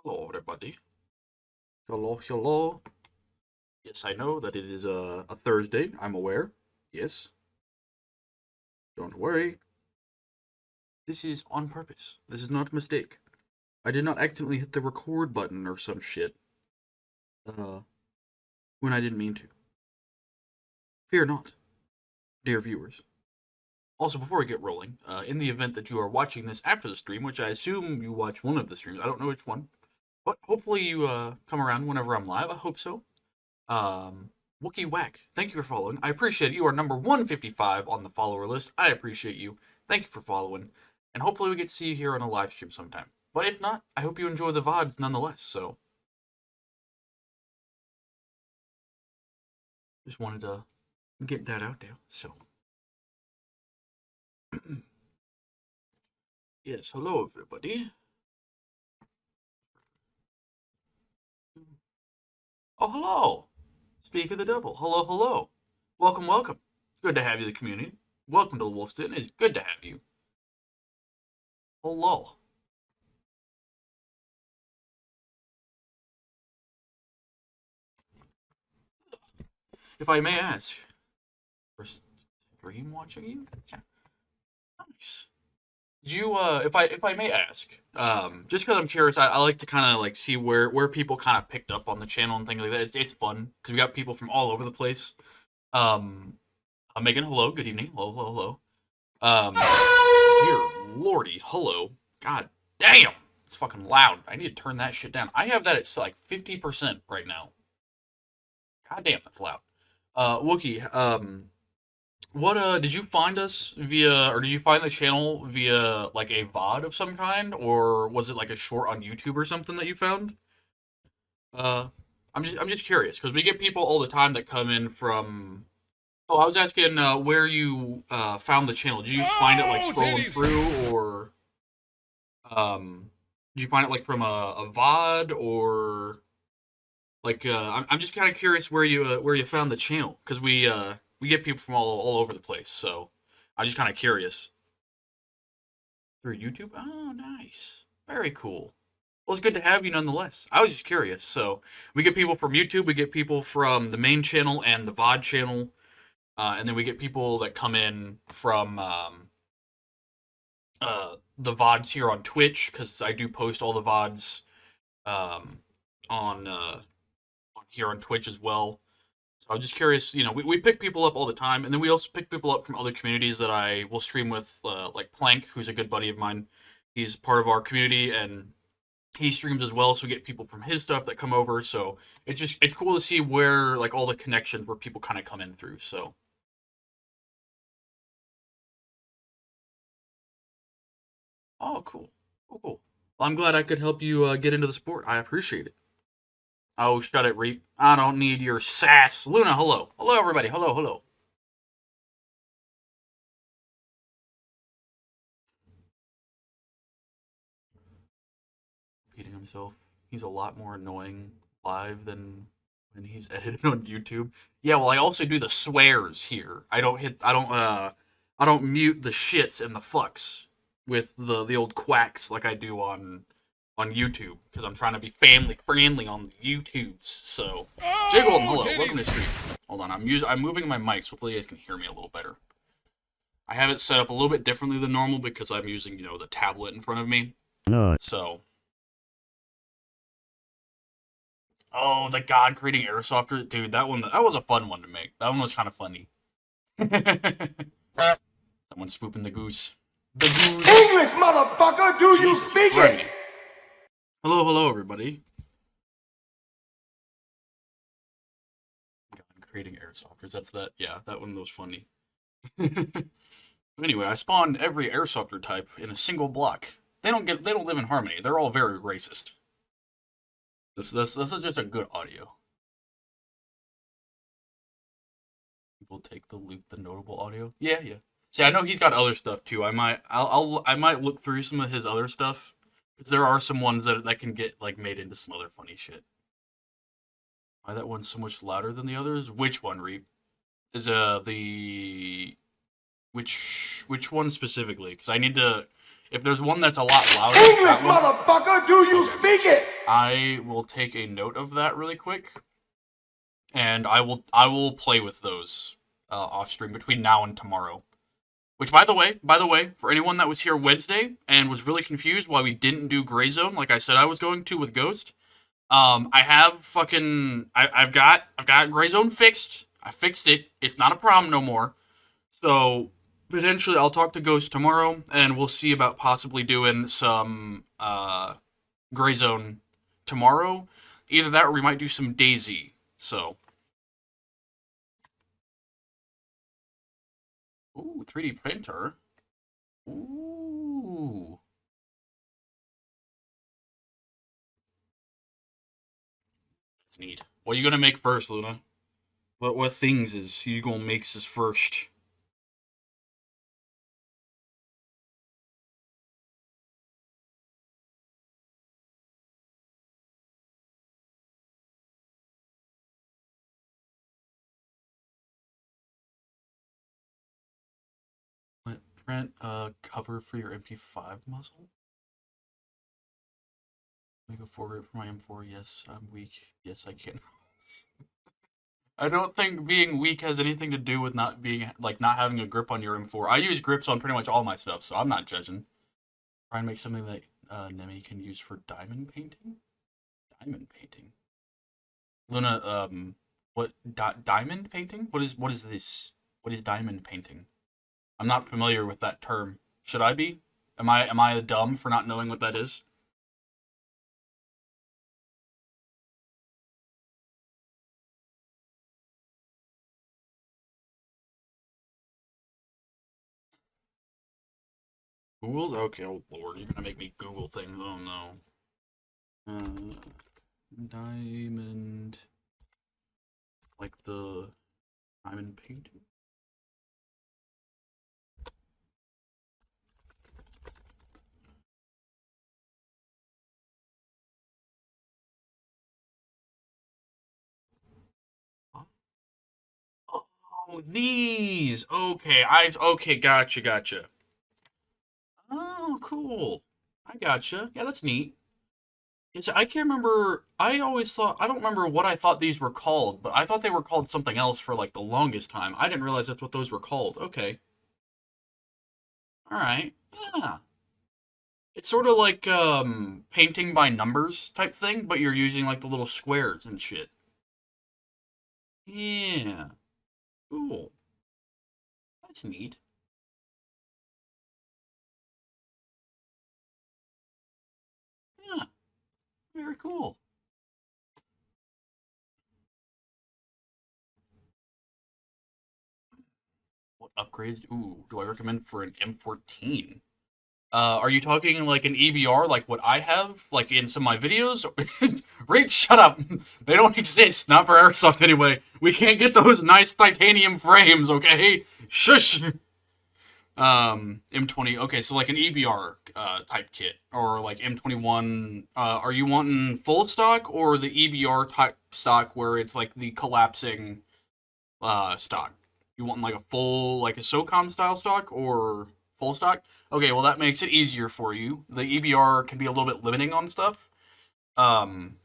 Hello, everybody. Hello, hello. Yes, I know that it is a Thursday. I'm aware. Yes. Don't worry. This is on purpose. This is not a mistake. I did not accidentally hit the record button or some shit. Uh, when I didn't mean to. Fear not, dear viewers. Also, before we get rolling, in the event that you are watching this after the stream, which I assume you watch one of the streams, I don't know which one, but hopefully you come around whenever I'm live. I hope so. Wookie Whack, thank you for following. I appreciate it. You are number 155 on the follower list. I appreciate you. Thank you for following. And hopefully we get to see you here on a live stream sometime. But if not, I hope you enjoy the VODs nonetheless, so. Just wanted to get that out there, so. Yes, hello everybody. Oh, hello. Speak of the devil. Hello, hello. Welcome, welcome. Good to have you in the community. Welcome to the Wolf's Den. It's good to have you. Hello. If I may ask, first stream watching you? Yeah. Nice. Do you, if I may ask, just because I'm curious, I like to kind of like see where people kind of picked up on the channel and things like that. It's fun because we got people from all over the place. Megan, hello, good evening. Hello, hello, hello. Dear lordy, hello. God damn, it's fucking loud. I need to turn that shit down. I have that at like 50% right now. God damn, that's loud. Wookie, what did you find us via, or did you find the channel via like a VOD of some kind, or was it like a short on YouTube or something that you found? Uh, I'm just curious because we get people all the time that come in from. Oh, I was asking where you found the channel. Did you find it like scrolling through, or did you find it like from a VOD, or like I'm just kind of curious where you found the channel because we get people from all over the place, so I'm just kind of curious. Through YouTube? Oh, nice. Very cool. Well, it's good to have you nonetheless. I was just curious. So we get people from YouTube, we get people from the main channel and the VOD channel, and then we get people that come in from the VODs here on Twitch because I do post all the VODs um, on here on Twitch as well. So I'm just curious, we pick people up all the time, and then we also pick people up from other communities that I will stream with, like Plank, who's a good buddy of mine. He's part of our community, and he streams as well, so we get people from his stuff that come over. So it's cool to see where, like, all the connections where people kind of come in through, so. Oh, cool. Cool, cool. Well, I'm glad I could help you get into the sport. I appreciate it. Oh, shut it, Reap. I don't need your sass. Luna, hello. Hello, everybody. Hello, hello. Repeating himself. He's a lot more annoying live than when he's edited on YouTube. Yeah, well, I also do the swears here. I don't mute the shits and the fucks with the old quacks like I do on YouTube because I'm trying to be family friendly on the YouTubes. So, Jay Golden, hello, welcome to the stream. Hold on, I'm moving my mic so hopefully you guys can hear me a little better. I have it set up a little bit differently than normal because I'm using the tablet in front of me. No. So. Oh, the God creating airsofter, dude. That was a fun one to make. That one was kind of funny. Someone spooping the goose. The goose. English, motherfucker, do you Jesus speak Christ. it? Hello, hello, everybody. God creating airsofters. That's that. Yeah, that one was funny. Anyway, I spawned every airsofter type in a single block. They don't live in harmony. They're all very racist. This is just a good audio. People take the loot, the notable audio. Yeah, yeah. See, I know he's got other stuff too. I might look through some of his other stuff because there are some ones that can get like made into some other funny shit. Why that one's so much louder than the others? Which one, Reap? Is which one specifically? Because I need to. If there's one that's a lot louder. English, motherfucker, do you speak it? I will take a note of that really quick, and I will play with those off stream between now and tomorrow. Which, by the way, for anyone that was here Wednesday and was really confused why we didn't do Gray Zone, like I said I was going to with Ghost, I have I've got Gray Zone fixed. I fixed it. It's not a problem no more. So potentially I'll talk to Ghost tomorrow, and we'll see about possibly doing some Gray Zone tomorrow. Either that or we might do some Daisy. So, ooh, 3D printer. Ooh, that's neat. What are you gonna make first, Luna? What things is you gonna make this first? Print a cover for your MP5 muzzle. Let me go forward for my M4. Yes, I'm weak. Yes, I can. I don't think being weak has anything to do with not being like not having a grip on your M4. I use grips on pretty much all my stuff, so I'm not judging. Try and make something that Nemi can use for diamond painting. Diamond painting. Luna, what diamond painting? What is this? What is diamond painting? I'm not familiar with that term. Should I be? Am I dumb for not knowing what that is? Google's okay. Oh Lord, you're gonna make me Google things. Oh no. Uh, diamond, like the diamond painting. Oh, these. Okay, okay. Gotcha. Oh, cool. I gotcha. Yeah, that's neat. Yes, I can't remember. I always thought I don't remember what I thought these were called, but I thought they were called something else for like the longest time. I didn't realize that's what those were called. Okay. All right. Yeah. It's sort of like painting by numbers type thing, but you're using like the little squares and shit. Yeah. Cool. That's neat. Yeah. Very cool. What upgrades? Ooh, do I recommend for an M14? Are you talking like an EBR, like what I have, like in some of my videos? Rape, shut up. They don't exist. Not for Airsoft anyway. We can't get those nice titanium frames, okay? Shush. M20. Okay, so like an EBR type kit or like M21. Are you wanting full stock or the EBR type stock where it's like the collapsing stock? You want like a full like a SOCOM style stock or full stock? Okay, well that makes it easier for you. The EBR can be a little bit limiting on stuff. Um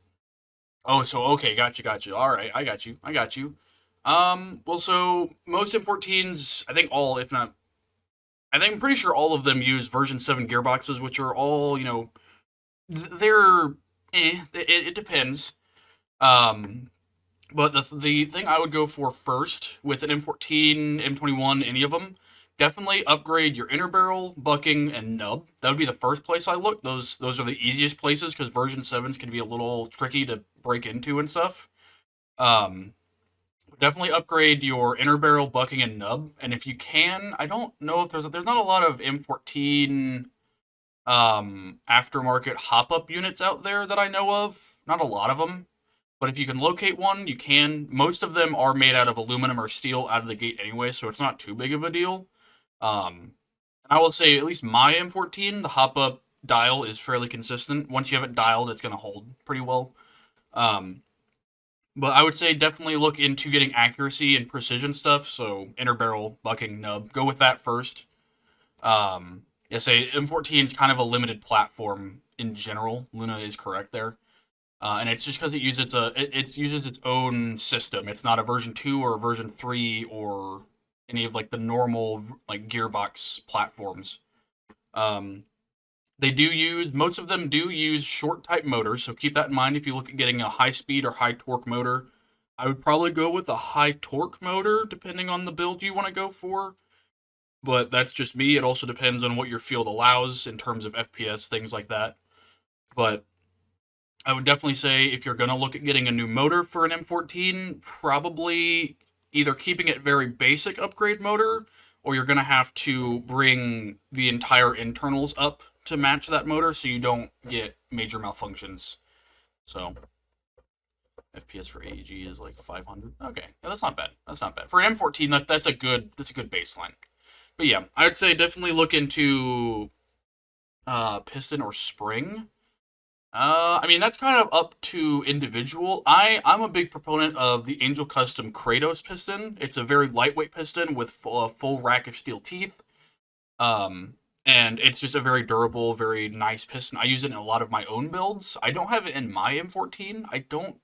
oh, so okay, got you. All right, I got you. Well, so most M14s, I think all, if not, I think I'm pretty sure all of them use version 7 gearboxes, which are all, they're, it depends. Um, But the thing I would go for first with an M14, M21, any of them, definitely upgrade your inner barrel, bucking, and nub. That would be the first place I look. Those are the easiest places because version sevens can be a little tricky to break into and stuff. Um, Definitely upgrade your inner barrel, bucking, and nub. And if you can, I don't know if there's not a lot of M14 aftermarket hop up units out there that I know of. Not a lot of them. But if you can locate one, you can. Most of them are made out of aluminum or steel out of the gate anyway, so it's not too big of a deal. And I will say, at least my M14, the hop up dial is fairly consistent. Once you have it dialed, it's going to hold pretty well. Um, but I would say definitely look into getting accuracy and precision stuff. So inner barrel, bucking, nub, go with that first. Yeah, say M14 is kind of a limited platform in general. Luna is correct there. And it's just because it uses its own system. It's not a version 2 or a version 3 or any of like the normal like Gearbox platforms. Um, they do use most of them do use short type motors, so keep that in mind if you look at getting a high speed or high torque motor. I would probably go with a high torque motor depending on the build you want to go for. But that's just me. It also depends on what your field allows in terms of FPS, things like that. But I would definitely say if you're going to look at getting a new motor for an M14, probably either keeping it very basic upgrade motor, or you're going to have to bring the entire internals up to match that motor so you don't get major malfunctions. So FPS for AEG is like 500. Okay, yeah, that's not bad. That's not bad for an M14. That's a good baseline. But yeah, I'd say definitely look into piston or spring. I mean, that's kind of up to individual. I'm a big proponent of the Angel Custom Kratos piston. It's a very lightweight piston with full rack of steel teeth. And it's just a very durable, very nice piston. I use it in a lot of my own builds. I don't have it in my M14. I don't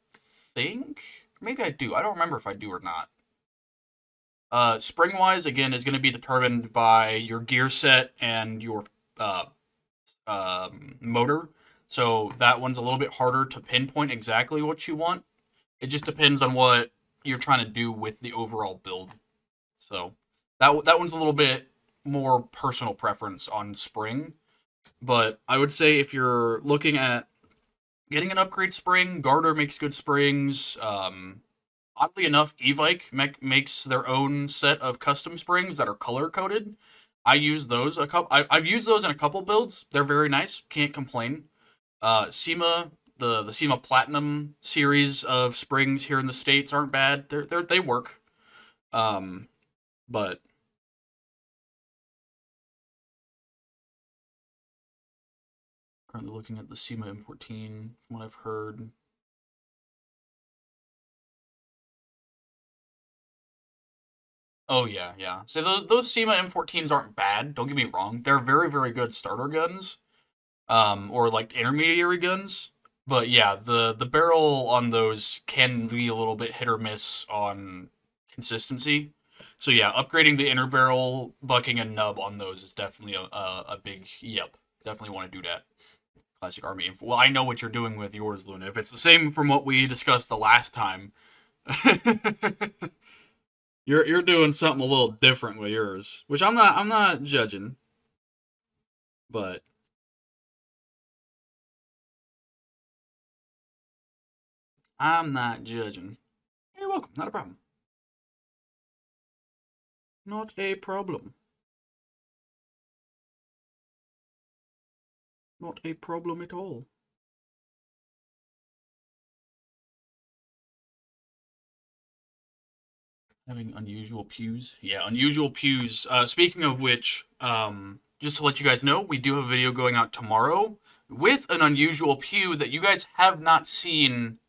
think. Maybe I do. I don't remember if I do or not. Spring-wise, again, is going to be determined by your gear set and your motor. So that one's a little bit harder to pinpoint exactly what you want. It just depends on what you're trying to do with the overall build. So that one's a little bit more personal preference on spring. But I would say if you're looking at getting an upgrade spring, Garter makes good springs. Oddly enough, Evike makes their own set of custom springs that are color coded. I use those a couple. I've used those in a couple builds. They're very nice. Can't complain. SEMA, the SEMA Platinum series of springs here in the States aren't bad. They work. But currently looking at the SEMA M14 from what I've heard. Oh yeah, yeah. So those SEMA M14s aren't bad. Don't get me wrong. They're very, very good starter guns. Or like intermediary guns. But yeah, the barrel on those can be a little bit hit or miss on consistency. So yeah, upgrading the inner barrel, bucking a nub on those is definitely a big yep. Definitely want to do that. Classic Army info. Well, I know what you're doing with yours, Luna. If it's the same from what we discussed the last time, you're doing something a little different with yours, which I'm not judging, but I'm not judging. You're welcome. Not a problem. Not a problem. Not a problem at all. Having unusual pews. Yeah, unusual pews. Speaking of which, just to let you guys know, we do have a video going out tomorrow with an unusual pew that you guys have not seen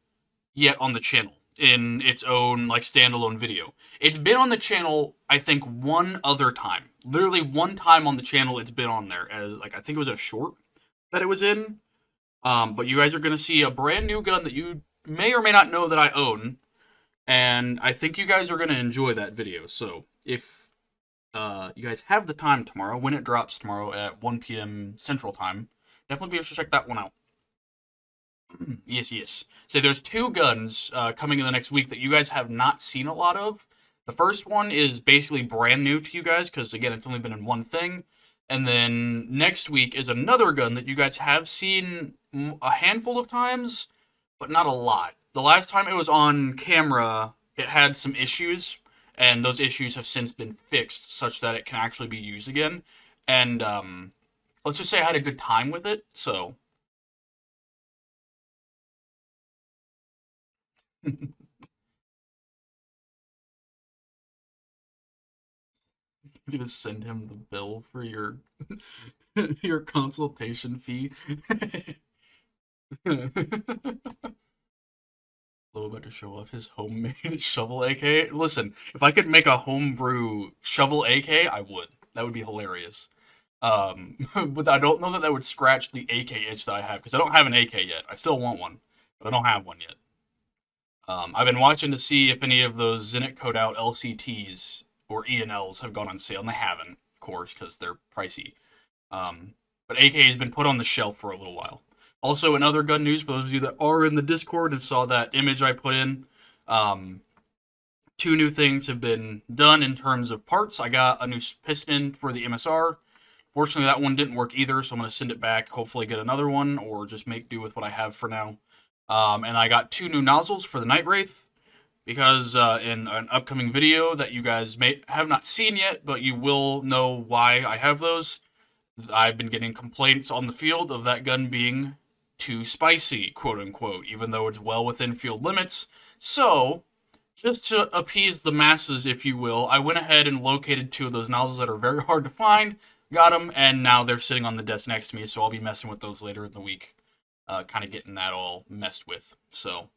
yet on the channel in its own like standalone video. It's been on the channel, I think, one other time. Literally one time on the channel it's been on there as like I think it was a short that it was in. But you guys are gonna see a brand new gun that you may or may not know that I own. And I think you guys are gonna enjoy that video. So if you guys have the time tomorrow, when it drops tomorrow at 1 p.m. Central Time, definitely be sure to check that one out. Yes, yes. So there's two guns coming in the next week that you guys have not seen a lot of. The first one is basically brand new to you guys because, again, it's only been in one thing. And then next week is another gun that you guys have seen a handful of times, but not a lot. The last time it was on camera, it had some issues, and those issues have since been fixed such that it can actually be used again. And let's just say I had a good time with it, so... You're gonna send him the bill for your your consultation fee. Lo about to show off his homemade shovel AK. Listen, if I could make a homebrew shovel AK, I would. That would be hilarious. But I don't know that would scratch the AK itch that I have because I don't have an AK yet. I still want one. but I don't have one yet. I've been watching to see if any of those Zenit code out LCTs or ENLs have gone on sale, and they haven't, of course, because they're pricey. But AK has been put on the shelf for a little while. Also, in other gun news, for those of you that are in the Discord and saw that image I put in, 2 new things have been done in terms of parts. I got a new piston for the MSR. Fortunately, that one didn't work either, so I'm going to send it back, hopefully get another one, or just make do with what I have for now. And I got 2 new nozzles for the Night Wraith, because in an upcoming video that you guys may have not seen yet, but you will know why I have those, I've been getting complaints on the field of that gun being too spicy, quote unquote, even though it's well within field limits. So, just to appease the masses, if you will, I went ahead and located 2 of those nozzles that are very hard to find, got them, and now they're sitting on the desk next to me, so I'll be messing with those later in the week. Kind of getting that all messed with. So,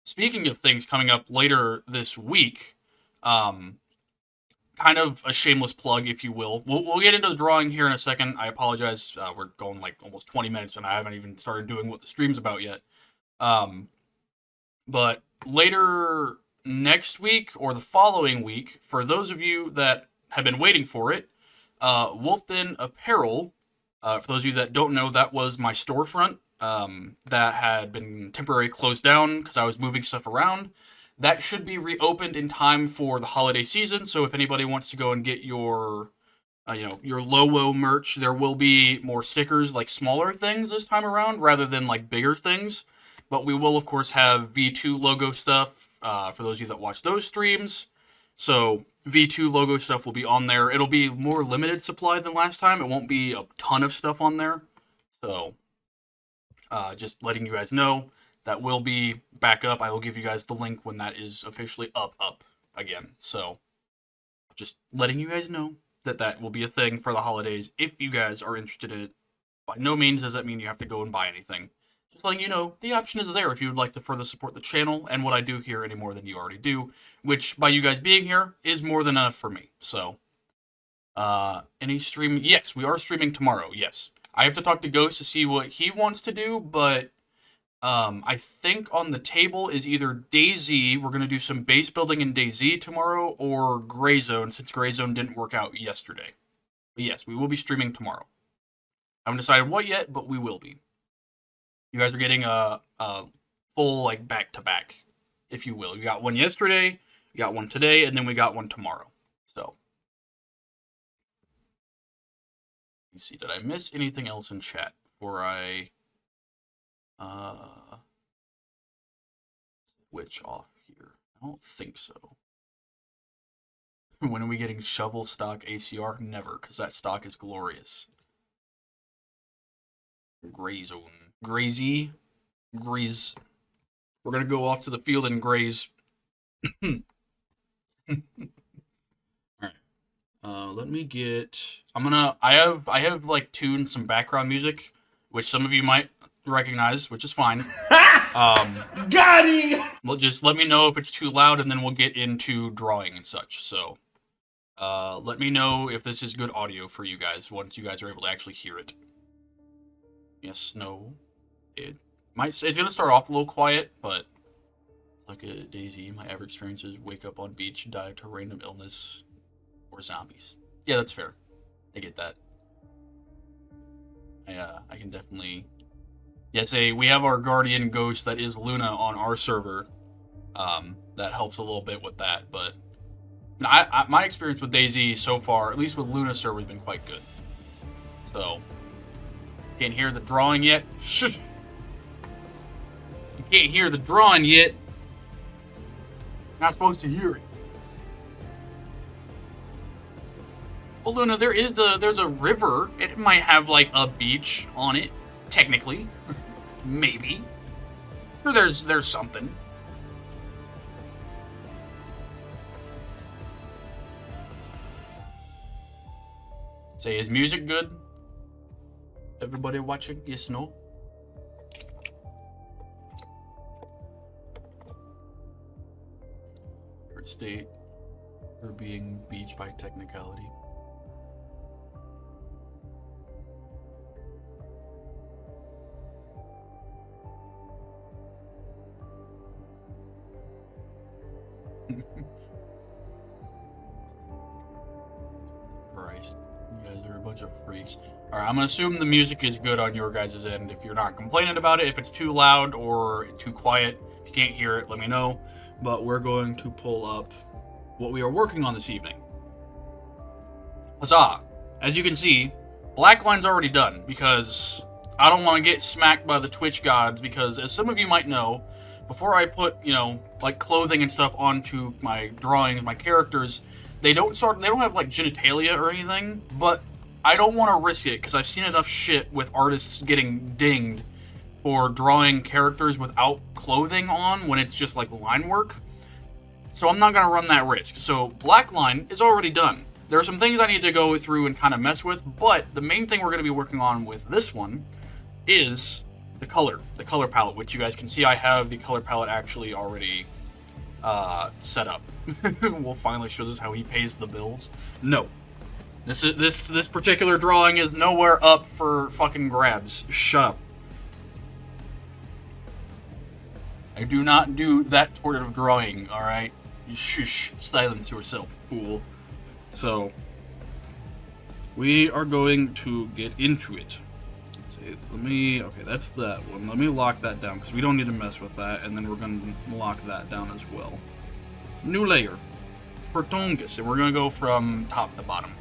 speaking of things coming up later this week, kind of a shameless plug, if you will. We'll get into the drawing here in a second. I apologize. We're going like almost 20 minutes, and I haven't even started doing what the stream's about yet. But later next week or the following week, for those of you that have been waiting for it, Wolfden Apparel, for those of you that don't know, that was my storefront that had been temporarily closed down because I was moving stuff around. That should be reopened in time for the holiday season. So if anybody wants to go and get your, your Lowo merch, there will be more stickers, like smaller things this time around, rather than like bigger things. But we will, of course, have V2 logo stuff for those of you that watch those streams. So V2 logo stuff will be on there. It'll be more limited supply than last time. It won't be a ton of stuff on there. So just letting you guys know. That will be back up. I will give you guys the link when that is officially up again. So, just letting you guys know that that will be a thing for the holidays if you guys are interested in it. By no means does that mean you have to go and buy anything. Just letting you know, the option is there if you would like to further support the channel and what I do here any more than you already do, which, by you guys being here, is more than enough for me. So, any stream? Yes, we are streaming tomorrow, yes. I have to talk to Ghost to see what he wants to do, but I think on the table is either DayZ, we're going to do some base building in DayZ tomorrow, or Gray Zone, since Gray Zone didn't work out yesterday. But yes, we will be streaming tomorrow. I haven't decided what yet, but we will be. You guys are getting a full, like, back-to-back, if you will. You got one yesterday, you got one today, and then we got one tomorrow. So. Let me see, did I miss anything else in chat before I switch off here? I don't think so. When are we getting shovel stock ACR? Never, because that stock is glorious. Gray Zone. Grazy. Graze. We're gonna go off to the field and graze. Alright. Let me get I have like tuned some background music, which some of you might recognize, which is fine. Got him! Well, just let me know if it's too loud, and then we'll get into drawing and such. So, let me know if this is good audio for you guys once you guys are able to actually hear it. Yes, no. It's gonna start off a little quiet, but like a DayZ, my average experience is wake up on beach, die to random illness, or zombies. Yeah, that's fair. I get that. I can definitely. Yes, we have our guardian ghost that is Luna on our server. That helps a little bit with that, but my experience with DayZ so far, at least with Luna server, has been quite good. So, can't hear the drawing yet. Shush. You can't hear the drawing yet. Not supposed to hear it. Well, Luna, there's a river. It might have like a beach on it, technically. Maybe. Sure, there's something. Say, is music good? Everybody watching? Yes, no? Third state. For being beach by technicality. Christ. You guys are a bunch of freaks. Alright, I'm gonna assume the music is good on your guys' end if you're not complaining about it. If it's too loud or too quiet, if you can't hear it, let me know. But we're going to pull up what we are working on this evening. Huzzah! As you can see, Blackline's already done because I don't want to get smacked by the Twitch gods because, as some of you might know, before I put, like clothing and stuff onto my drawings, my characters, they don't have like genitalia or anything, but I don't want to risk it because I've seen enough shit with artists getting dinged for drawing characters without clothing on when it's just like line work. So I'm not going to run that risk. So Blackline is already done. There are some things I need to go through and kind of mess with, but the main thing we're going to be working on with this one is the color palette, which you guys can see I have the color palette actually already set up. Will finally shows us how he pays the bills. No. This particular drawing is nowhere up for fucking grabs. Shut up. I do not do that sort of drawing, alright? Shush. Silence yourself, fool. So, we are going to get into it. Okay, that's that one. Let me lock that down, because we don't need to mess with that, and then we're going to lock that down as well. New layer. Protongus, and we're going to go from top to bottom.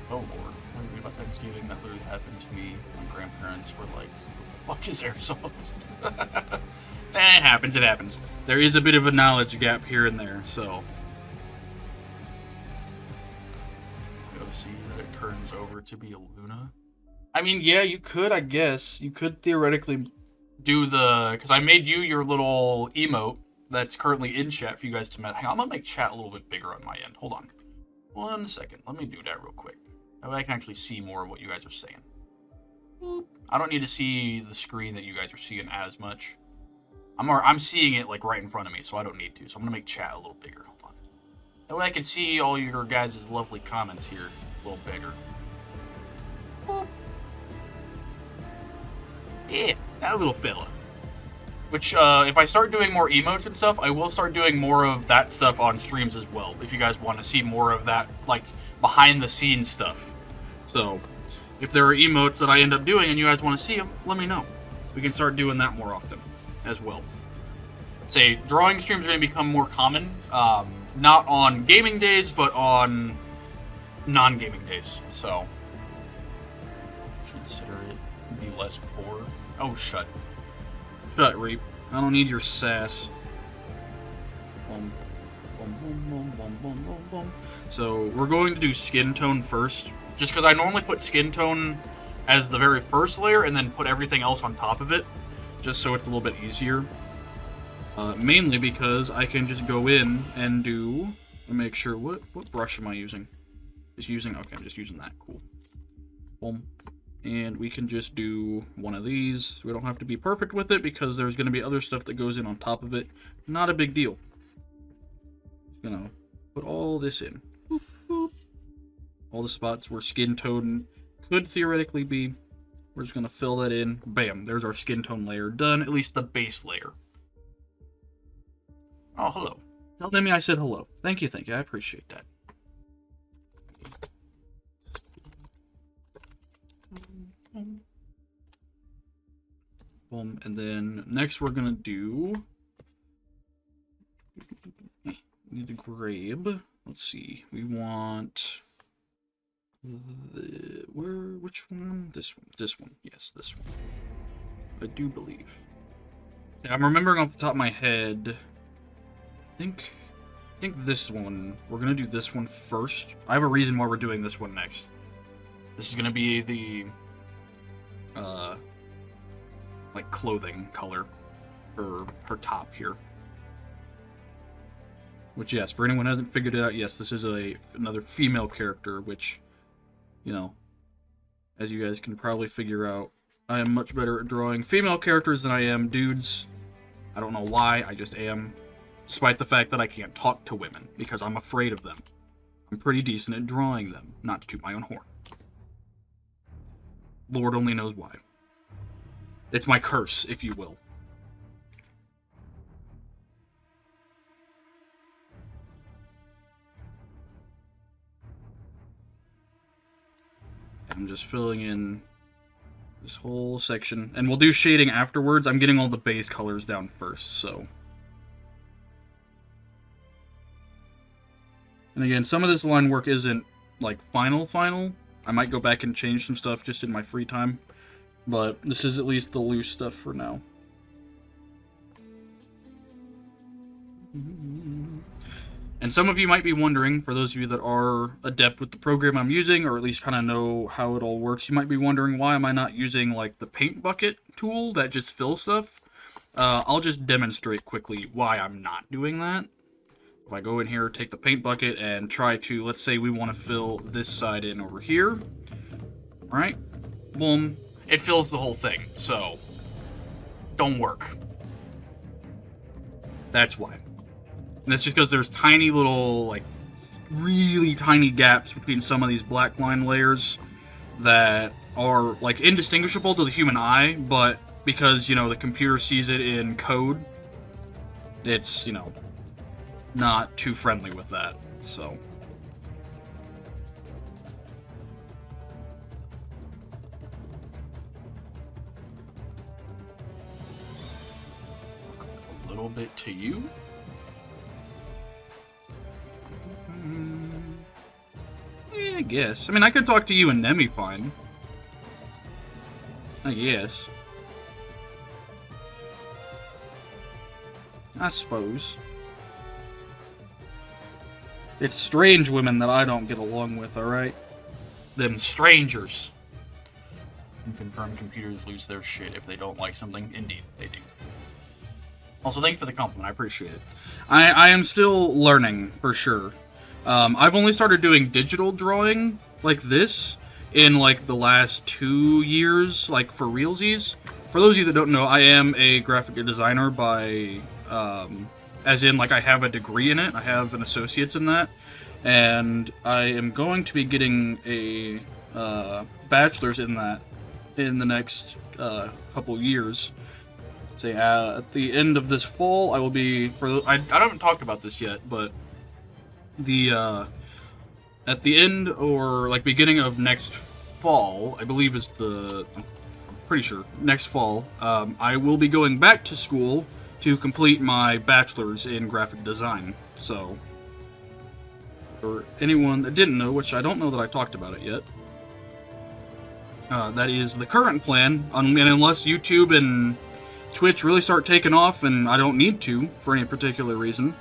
Oh lord, telling me about Thanksgiving, that literally happened to me. My grandparents were like, what the fuck is airsoft? It happens. There is a bit of a knowledge gap here and there, so. Go see that it turns over to be a Luna. I mean, yeah, you could, I guess. You could theoretically do because I made you your little emote that's currently in chat for you guys to hang on, I'm gonna make chat a little bit bigger on my end. Hold on. 1 second. Let me do that real quick. That way I can actually see more of what you guys are saying. Boop. I don't need to see the screen that you guys are seeing as much. I'm seeing it like right in front of me, so I don't need to. So I'm gonna make chat a little bigger. Hold on. That way I can see all your guys' lovely comments here a little bigger. Boop. Yeah, that little fella. Which, if I start doing more emotes and stuff, I will start doing more of that stuff on streams as well. If you guys want to see more of that, like, behind-the-scenes stuff. So, if there are emotes that I end up doing and you guys want to see them, let me know. We can start doing that more often as well. Say, drawing streams are going to become more common. Not on gaming days, but on non-gaming days. So, consider it be less poor. Oh, shut. Shut, Reap. I don't need your sass. Boom. Boom, boom, boom, boom, boom, boom, boom. So, we're going to do skin tone first. Just because I normally put skin tone as the very first layer and then put everything else on top of it. Just so it's a little bit easier. Mainly because I can just go in and do... make sure... What brush am I using? Okay, I'm just using that. Cool. Boom. And we can just do one of these. We don't have to be perfect with it because there's going to be other stuff that goes in on top of it. Not a big deal. Just gonna put all this in. Boop, boop. All the spots where skin tone could theoretically be. We're just going to fill that in. Bam, there's our skin tone layer done. At least the base layer. Oh, hello. Tell Demi I said hello. Thank you. I appreciate that. Boom, and then next we're gonna do. Need to grab. Let's see. We want which one? This one. Yes, this one. I do believe. See, I'm remembering off the top of my head. I think this one. We're gonna do this one first. I have a reason why we're doing this one next. This is gonna be the like clothing color for her top here. Which, yes, for anyone who hasn't figured it out, yes, this is another female character, which, you know, as you guys can probably figure out, I am much better at drawing female characters than I am dudes. I don't know why, I just am. Despite the fact that I can't talk to women, because I'm afraid of them. I'm pretty decent at drawing them, not to toot my own horn. Lord only knows why. It's my curse, if you will. I'm just filling in this whole section. And we'll do shading afterwards. I'm getting all the base colors down first, so. And again, some of this line work isn't, like, final. I might go back and change some stuff just in my free time. But this is at least the loose stuff for now. And some of you might be wondering, for those of you that are adept with the program I'm using, or at least kind of know how it all works, you might be wondering, why am I not using, like, the paint bucket tool that just fills stuff? I'll just demonstrate quickly why I'm not doing that. If I go in here, take the paint bucket, and try to, let's say we want to fill this side in over here. Right? Boom. It fills the whole thing, so don't work. That's why. And that's just because there's tiny little, like, really tiny gaps between some of these black line layers that are, like, indistinguishable to the human eye, but because, you know, the computer sees it in code, it's, you know, not too friendly with that, so. A little bit to you. Yeah, I guess. I mean, I could talk to you and Nemi fine. I guess. I suppose. It's strange women that I don't get along with, alright? Them strangers. And confirm computers lose their shit if they don't like something. Indeed, they do. Also, thank you for the compliment. I appreciate it. I am still learning, for sure. I've only started doing digital drawing like this in, like, the last 2 years, like, for realsies. For those of you that don't know, I am a graphic designer by, as in, like, I have a degree in it. I have an associate's in that. And I am going to be getting a bachelor's in that in the next couple years. Say, at the end of this fall, I will be, I haven't talked about this yet, but at the end, or, like, beginning of next fall, I believe is I'm pretty sure, next fall, I will be going back to school to complete my bachelor's in graphic design. So, for anyone that didn't know, which I don't know that I talked about it yet, that is the current plan, and unless YouTube and Twitch really start taking off, and I don't need to, for any particular reason,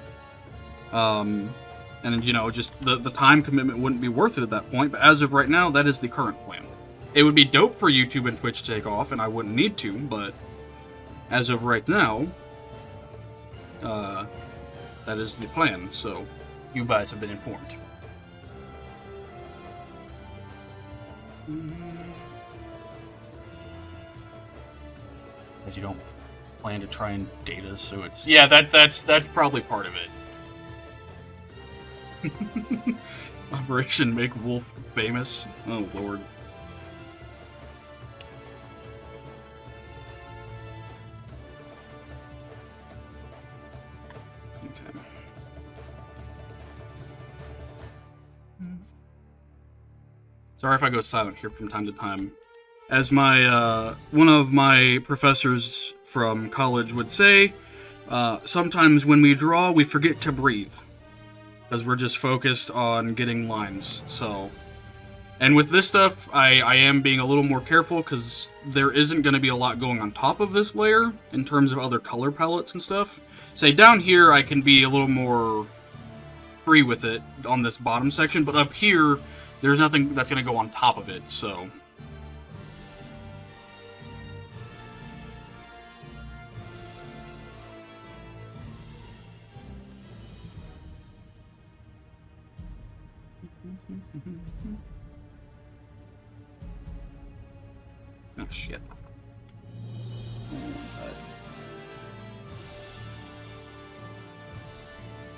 and, you know, just the time commitment wouldn't be worth it at that point, but as of right now, that is the current plan. It would be dope for YouTube and Twitch to take off, and I wouldn't need to, but as of right now, that is the plan, so you guys have been informed. As you don't plan to try and date us, so it's, yeah, that's probably part of it. Operation Make Wolf Famous. Oh, Lord. Okay. Sorry if I go silent here from time to time. As my, one of my professors from college would say, sometimes when we draw, we forget to breathe. Because we're just focused on getting lines, so. And with this stuff, I am being a little more careful, because there isn't going to be a lot going on top of this layer, in terms of other color palettes and stuff. Say, down here, I can be a little more free with it on this bottom section, but up here, there's nothing that's going to go on top of it, so. Oh, shit.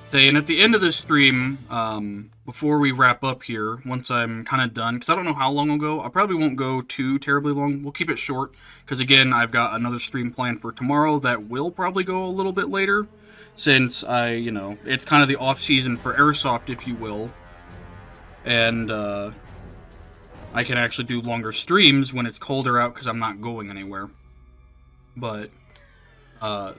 Okay, and at the end of this stream, before we wrap up here, once I'm kind of done, because I don't know how long I'll go, I probably won't go too terribly long. We'll keep it short, because again, I've got another stream planned for tomorrow that will probably go a little bit later, since you know, it's kind of the off-season for Airsoft, if you will. And, I can actually do longer streams when it's colder out because I'm not going anywhere. But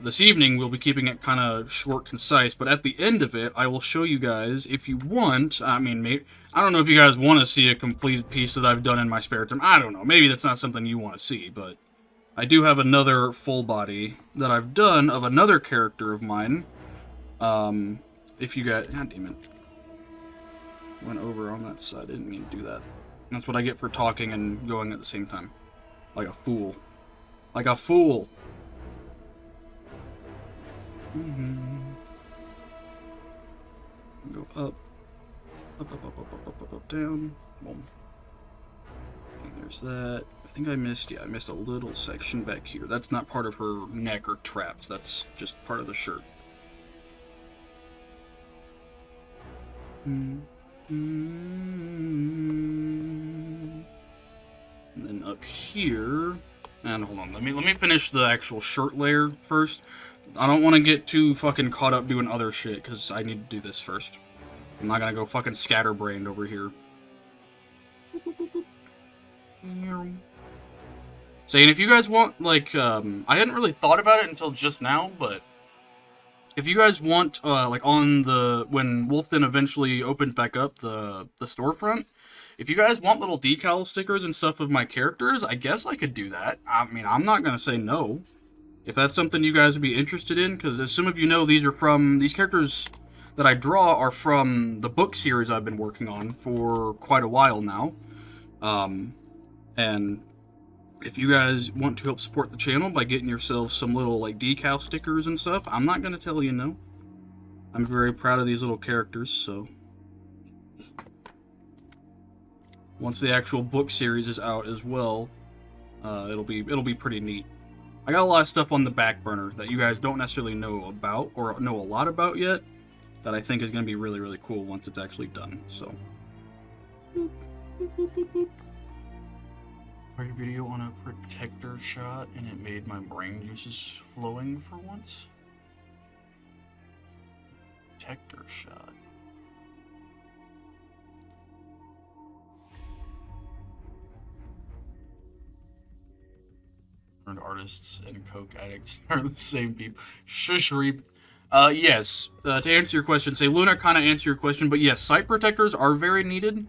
this evening we'll be keeping it kind of short, concise. But at the end of it, I will show you guys, if you want. I mean, maybe, I don't know if you guys want to see a completed piece that I've done in my spare time. I don't know. Maybe that's not something you want to see, but I do have another full body that I've done of another character of mine. If you guys, god damn it, went over on that side. I didn't mean to do that. That's what I get for talking and going at the same time. Like a fool. Like a fool. Go up. Up, up, up, up, up, up, up, up, down. Boom. And there's that. I think I missed, yeah, I missed a little section back here. That's not part of her neck or traps. That's just part of the shirt. And then up here, and hold on, let me finish the actual shirt layer first. I don't want to get too fucking caught up doing other shit because I need to do this first. I'm not gonna go fucking scatterbrained over here. Saying if you guys want, like, I hadn't really thought about it until just now, but if you guys want, like, on the, when Wolfden eventually opens back up the storefront, if you guys want little decal stickers and stuff of my characters, I guess I could do that. I mean, I'm not gonna say no. If that's something you guys would be interested in, because as some of you know, these characters that I draw are from the book series I've been working on for quite a while now. And if you guys want to help support the channel by getting yourselves some little, like, decal stickers and stuff, I'm not going to tell you no. I'm very proud of these little characters, so once the actual book series is out as well, it'll be pretty neat. I got a lot of stuff on the back burner that you guys don't necessarily know about or know a lot about yet that I think is going to be really, really cool once it's actually done, so. Your video on a protector shot and it made my brain juices flowing for once. Protector shot. Artists and coke addicts are the same people. Shushreep. Yes. To answer your question, say Luna kind of answer your question, but yes, sight protectors are very needed.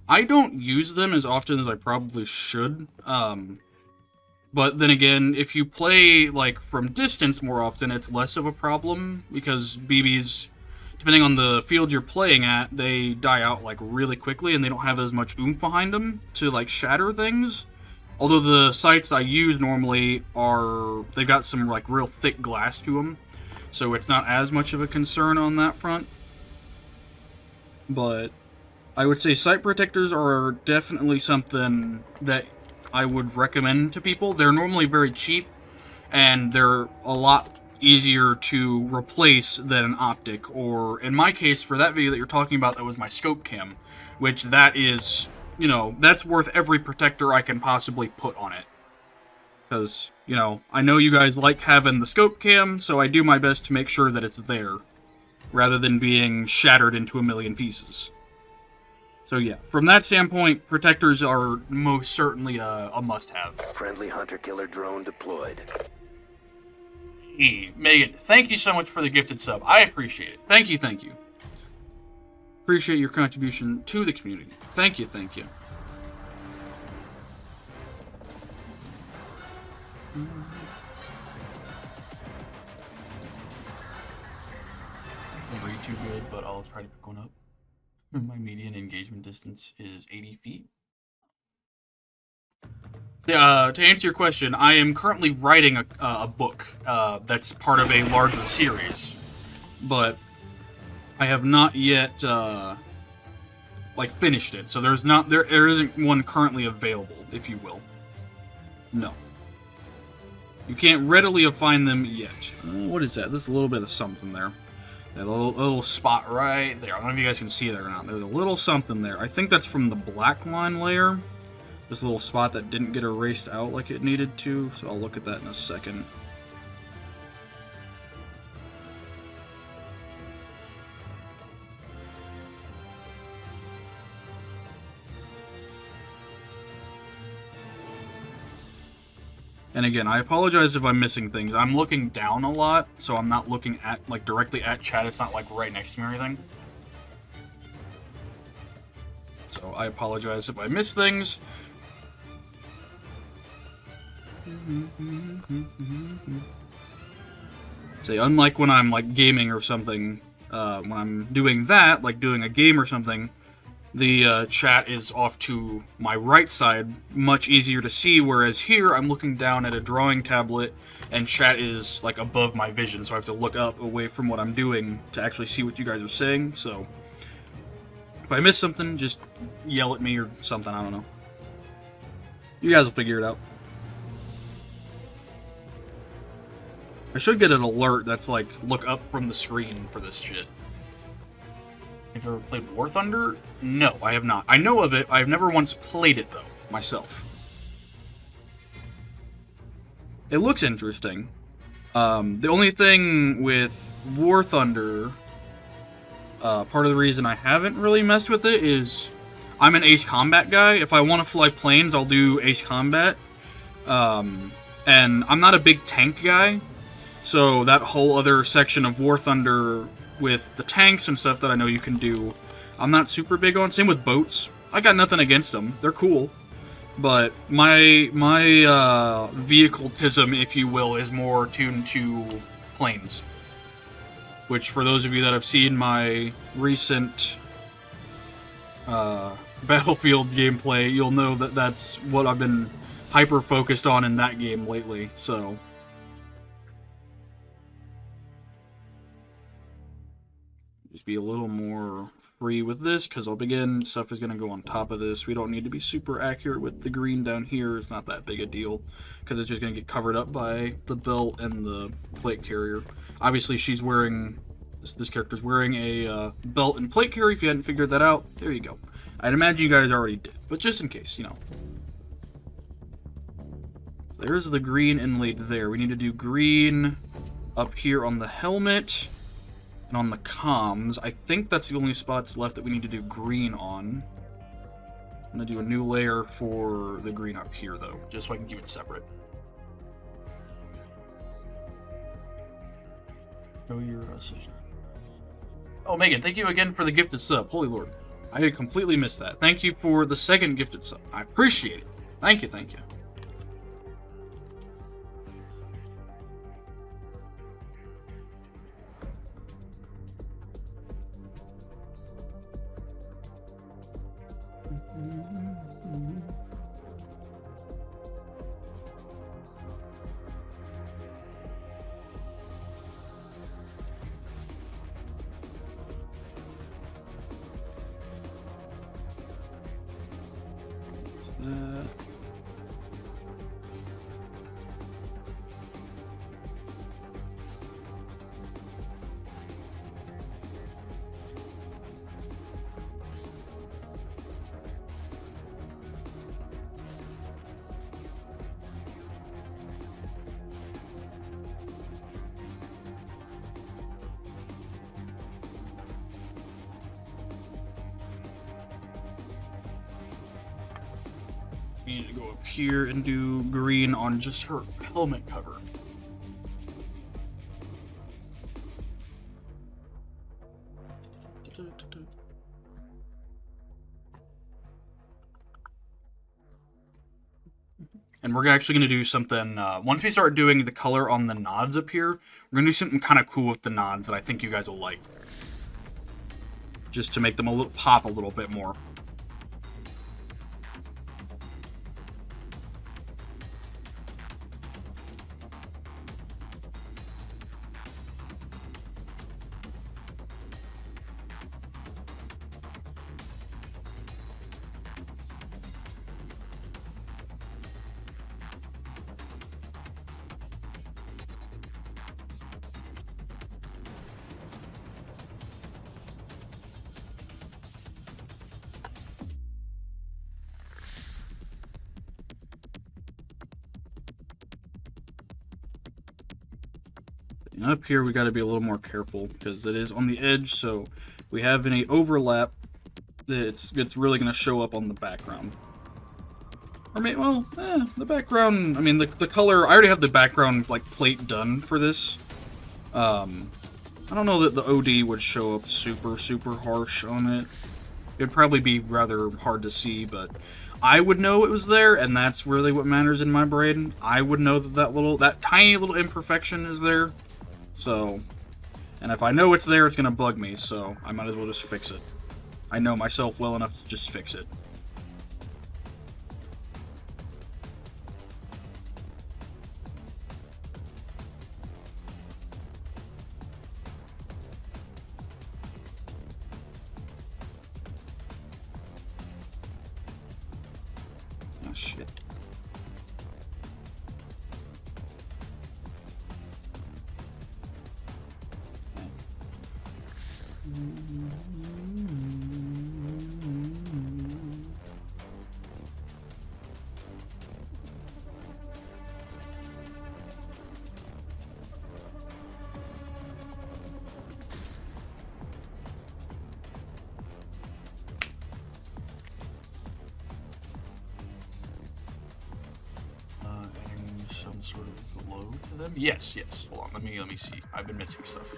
I don't use them as often as I probably should. But then again, if you play, like, from distance more often, it's less of a problem, because BBs, depending on the field you're playing at, they die out, like, really quickly, and they don't have as much oomph behind them to, like, shatter things. Although the sights I use normally they've got some, like, real thick glass to them, so it's not as much of a concern on that front. But I would say sight protectors are definitely something that I would recommend to people. They're normally very cheap, and they're a lot easier to replace than an optic, or in my case, for that video that you're talking about, that was my scope cam, which that is, you know, that's worth every protector I can possibly put on it. Because, you know, I know you guys like having the scope cam, so I do my best to make sure that it's there, rather than being shattered into a million pieces. So yeah, from that standpoint, protectors are most certainly a must-have. Friendly hunter-killer drone deployed. Hey, Megan, thank you so much for the gifted sub. I appreciate it. Thank you, thank you. Appreciate your contribution to the community. Thank you, thank you. Way too good, but I'll try to pick one up. My median engagement distance is 80 feet. To answer your question, I am currently writing a book that's part of a larger series, but I have not yet like finished it. So there isn't one currently available, if you will. No, you can't readily find them yet. What is that? There's a little bit of something there. A little spot right there. I don't know if you guys can see that or not. There's a little something there. I think that's from the black line layer. This little spot that didn't get erased out like it needed to. So I'll look at that in a second. And again, I apologize if I'm missing things. I'm looking down a lot, so I'm not looking at, like, directly at chat. It's not, like, right next to me or anything. So I apologize if I miss things. Say, unlike when I'm, like, gaming or something, when I'm doing that, like doing a game or something, the chat is off to my right side, much easier to see, whereas here I'm looking down at a drawing tablet and chat is like above my vision, so I have to look up away from what I'm doing to actually see what you guys are saying. So if I miss something, just yell at me or something, I don't know. You guys will figure it out. I should get an alert that's like, look up from the screen for this shit. Have you ever played War Thunder? No, I have not. I know of it. I've never once played it, though, myself. It looks interesting. The only thing with War Thunder, part of the reason I haven't really messed with it is I'm an Ace Combat guy. If I want to fly planes, I'll do Ace Combat. And I'm not a big tank guy, so that whole other section of War Thunder with the tanks and stuff that I know you can do, I'm not super big on. Same with boats. I got nothing against them. They're cool. But my vehicletism, if you will, is more tuned to planes. Which, for those of you that have seen my recent Battlefield gameplay, you'll know that that's what I've been hyper-focused on in that game lately, so... Just be a little more free with this, because I'll begin, stuff is going to go on top of this. We don't need to be super accurate with the green down here. It's not that big a deal, because it's just going to get covered up by the belt and the plate carrier. Obviously, she's wearing, this character's wearing a belt and plate carrier. If you hadn't figured that out, there you go. I'd imagine you guys already did, but just in case, you know. There's the green inlaid there. We need to do green up here on the helmet. And on the comms, I think that's the only spots left that we need to do green on. I'm going to do a new layer for the green up here, though, just so I can keep it separate. Show your session. Oh, Megan, thank you again for the gifted sub. Holy Lord. I had completely missed that. Thank you for the second gifted sub. I appreciate it. Thank you, thank you. We need to go up here and do green on just her helmet cover. And we're actually going to do something, once we start doing the color on the nods up here, we're going to do something kind of cool with the nods that I think you guys will like. Just to make them a little pop a little bit more. And up here we got to be a little more careful because it is on the edge, so we have any overlap, it's really going to show up on the background. Or maybe, well, the background, I mean, the color, I already have the background, like, plate done for this. I don't know that the OD would show up super, super harsh on it. It'd probably be rather hard to see, but I would know it was there, and that's really what matters in my brain. I would know that tiny little imperfection is there. So, and if I know it's there, it's gonna bug me, so I might as well just fix it. I know myself well enough to just fix it. Oh, shit. Adding some sort of glow to them. Yes, yes. Hold on. Let me see. I've been missing stuff.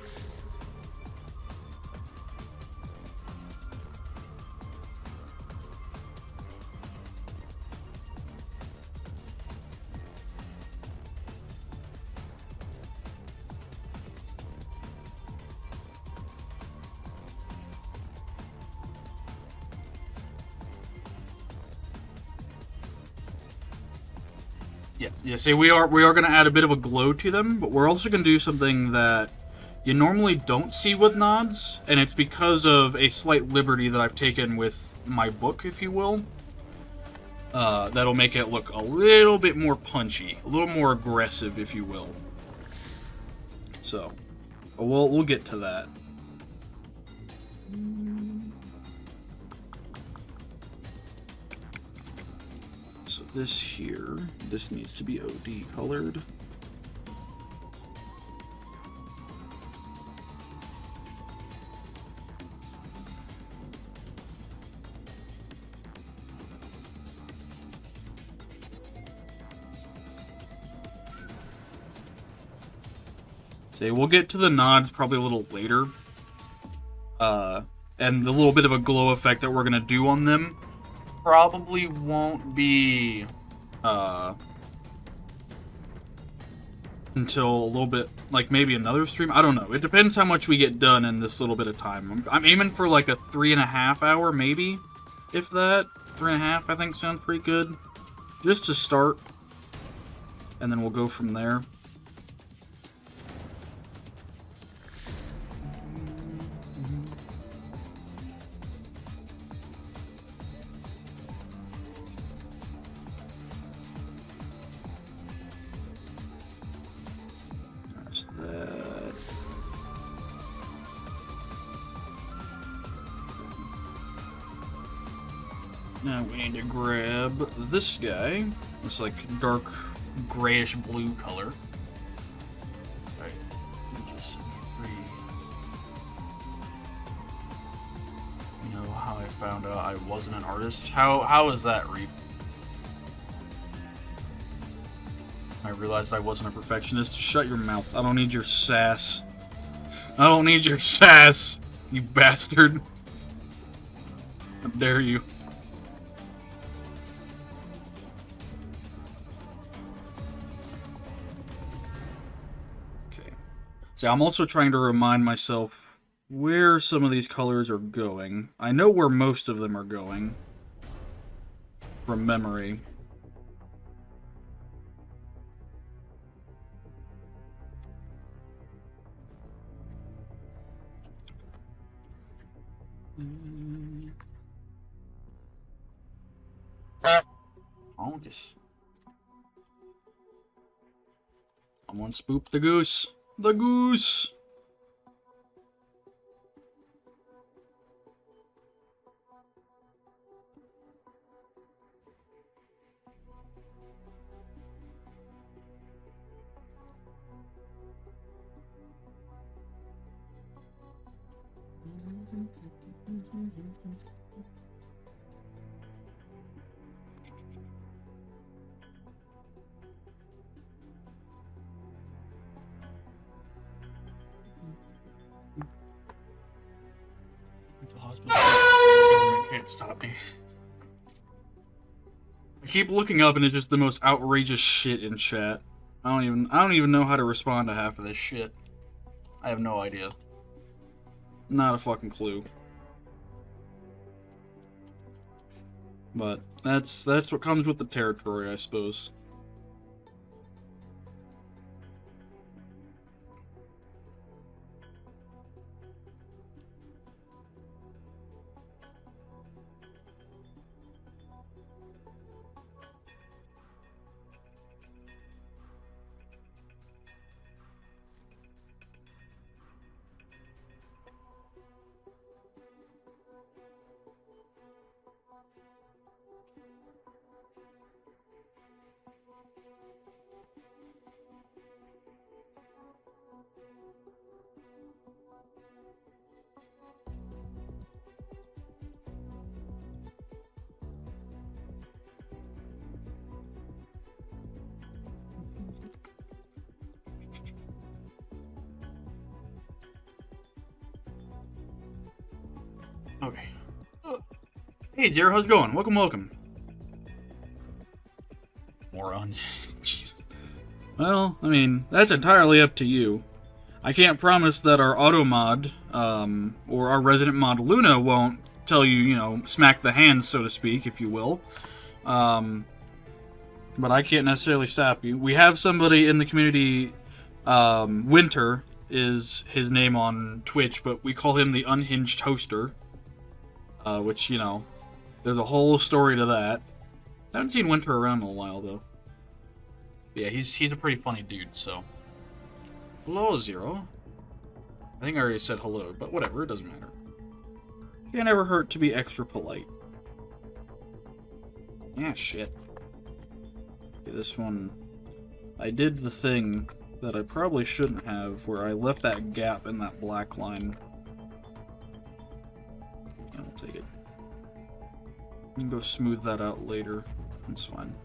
Yes, yeah. See, we are going to add a bit of a glow to them, but we're also going to do something that you normally don't see with nods, and it's because of a slight liberty that I've taken with my book, if you will. That'll make it look a little bit more punchy, a little more aggressive, if you will. So, we'll get to that. So this here, this needs to be OD colored. So we'll get to the nods probably a little later. And the little bit of a glow effect that we're gonna do on them probably won't be until a little bit, like maybe another stream. I don't know. It depends how much we get done in this little bit of time. I'm aiming for like a 3.5 hour, maybe, if that. 3.5, I think, sounds pretty good. Just to start, and then we'll go from there. There's that. Now we need to grab this guy. It's like dark grayish blue color. Alright, just 73. You know how I found out I wasn't an artist? How is that, Reap? I realized I wasn't a perfectionist. Shut your mouth. I don't need your sass. I don't need your sass, you bastard. How dare you? Okay. See, I'm also trying to remind myself where some of these colors are going. I know where most of them are going from memory. August. Someone spooked the goose. The goose! can't stop me. I keep looking up and it's just the most outrageous shit in chat. I don't even know how to respond to half of this shit. I have no idea. Not a fucking clue. But that's what comes with the territory, I suppose. Okay. Hey, Zero, how's it going? Welcome. Moron. Jesus. Well, I mean, that's entirely up to you. I can't promise that our auto mod, or our resident mod Luna won't tell you, you know, smack the hands, so to speak, if you will. But I can't necessarily stop you. We have somebody in the community, Winter is his name on Twitch, but we call him the Unhinged Toaster. Which, you know, there's a whole story to that. I haven't seen Winter around in a while, though. Yeah, he's a pretty funny dude, so. Hello, Zero. I think I already said hello, but whatever, it doesn't matter. Can't ever hurt to be extra polite. Yeah, shit. Okay, this one... I did the thing that I probably shouldn't have, where I left that gap in that black line. I'll take it. We can go smooth that out later. It's fine.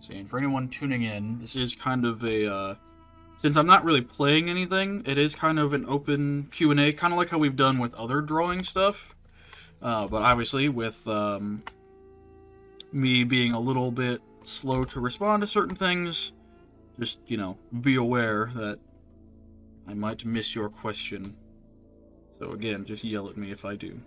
And for anyone tuning in, this is kind of a, since I'm not really playing anything, it is kind of an open Q&A, kind of like how we've done with other drawing stuff. But obviously, with me being a little bit slow to respond to certain things, just, you know, be aware that I might miss your question. So again, just yell at me if I do.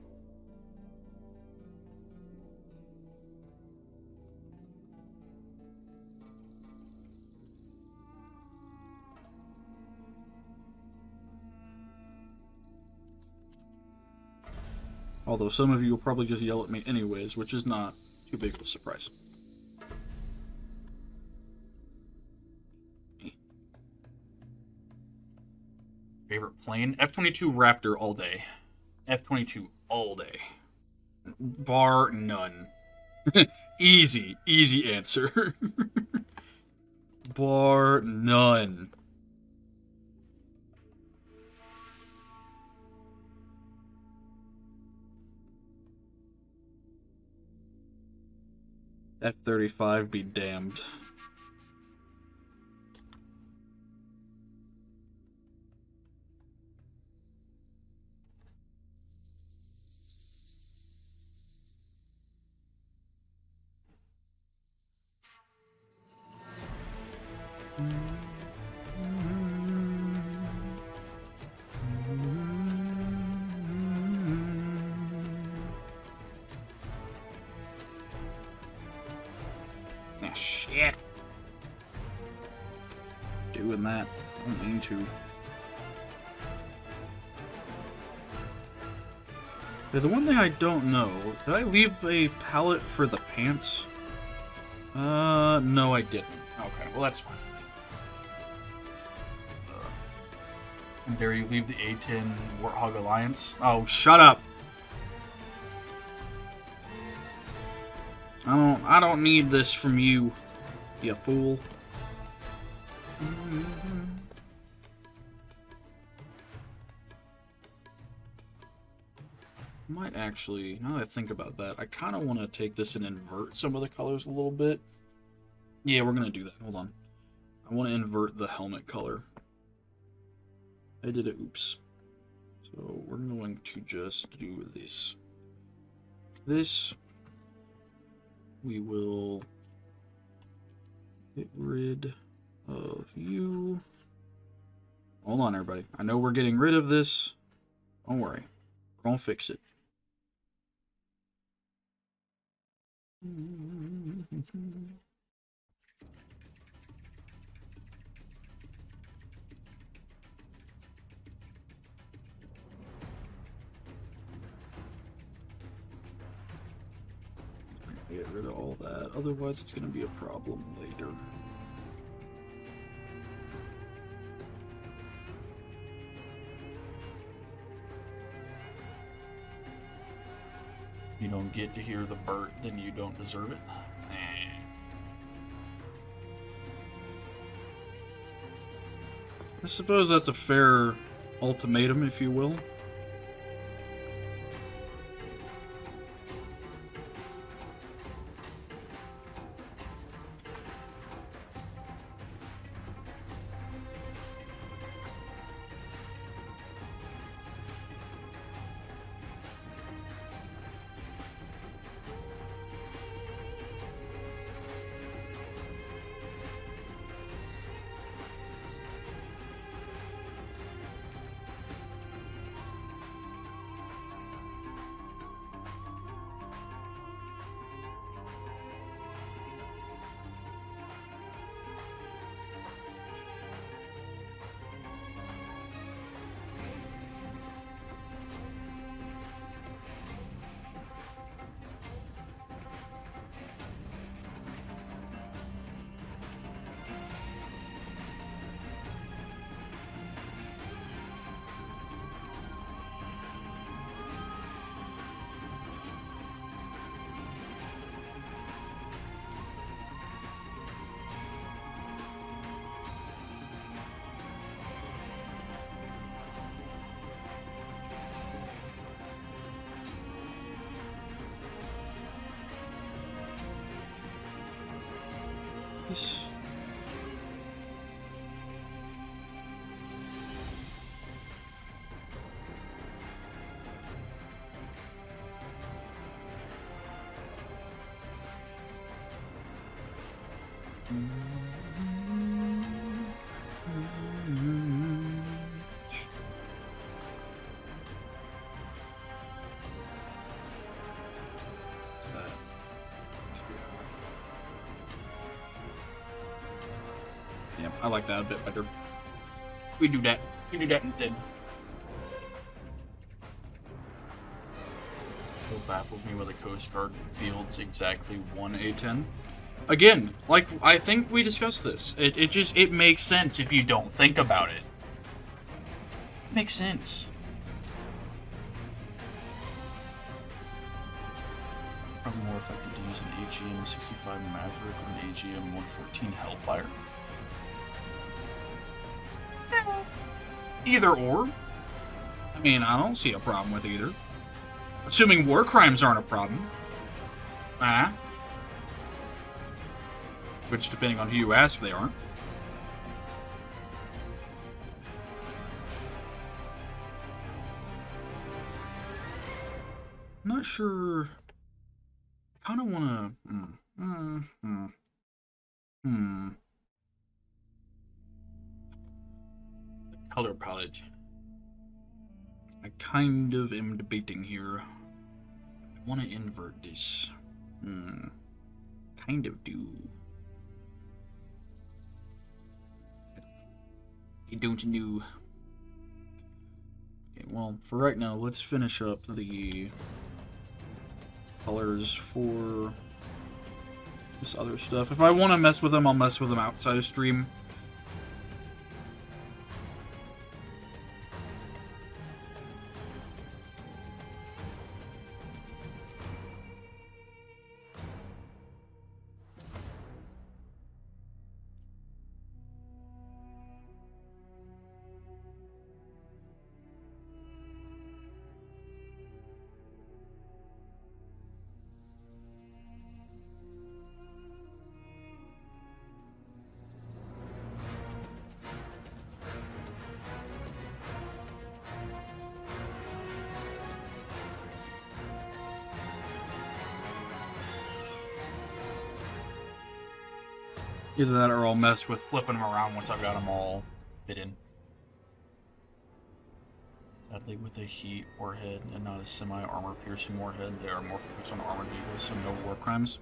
Although some of you will probably just yell at me anyways, which is not too big of a surprise. Favorite plane? F-22 Raptor all day. F-22 all day. Bar none. Easy answer. Bar none. F-35 be damned. Ah, shit. Doing that. I don't mean to. Yeah, the one thing I don't know, did I leave a pallet for the pants? No I didn't. Okay, well that's fine. Dare you leave the A-10 Warthog Alliance? Oh, shut up! I don't need this from you, you fool. Might actually, now that I think about that, I kind of want to take this and invert some of the colors a little bit. Yeah, we're going to do that. Hold on. I want to invert the helmet color. I did it. Oops. So we're going to just do this. This. We will get rid of you. Hold on, everybody. I know we're getting rid of this. Don't worry. We're going to fix it. Get rid of all that, otherwise it's going to be a problem later. You don't get to hear the Bert, then you don't deserve it. I suppose that's a fair ultimatum, if you will. This. What's that? Yeah, I like that a bit better. We do that. We do that instead. Still baffles me where the Coast Guard fields exactly one A10. Again, like, I think we discussed this. It makes sense if you don't think about it. It makes sense. Probably more effective to use an AGM-65 Maverick or an AGM-114 Hellfire. Either or. I mean, I don't see a problem with either. Assuming war crimes aren't a problem. Which, depending on who you ask, they aren't. I'm not sure. I kind of want to. The color palette. I kind of am debating here. I want to invert this. Kind of do. I don't know. Okay, well, for right now, let's finish up the colors for this other stuff. If I want to mess with them, I'll mess with them outside of stream. Either that or I'll mess with flipping them around once I've got them all fit in. Sadly, with a heat warhead and not a semi-armor piercing warhead, they are more focused on armored vehicles, so no war crimes.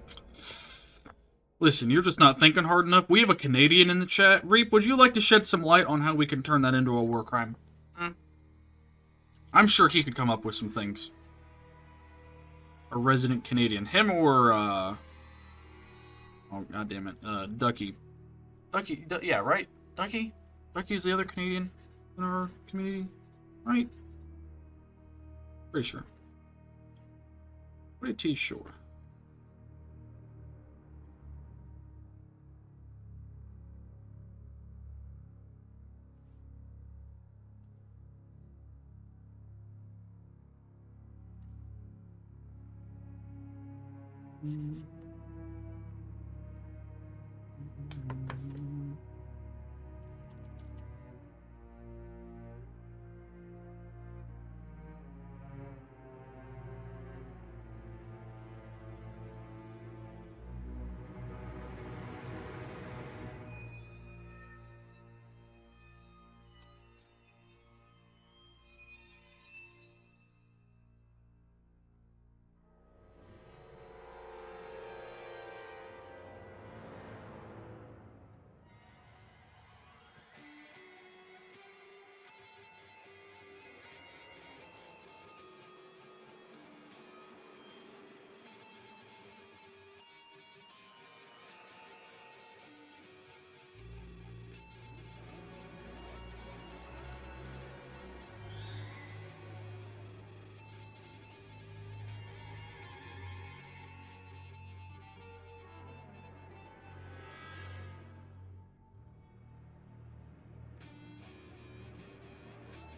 Listen, you're just not thinking hard enough. We have a Canadian in the chat. Reap, would you like to shed some light on how we can turn that into a war crime? I'm sure he could come up with some things. A resident Canadian. Him or, oh, goddammit. Ducky. Yeah, right? Ducky? Ducky's the other Canadian in our community, right? Pretty sure. Pretty sure.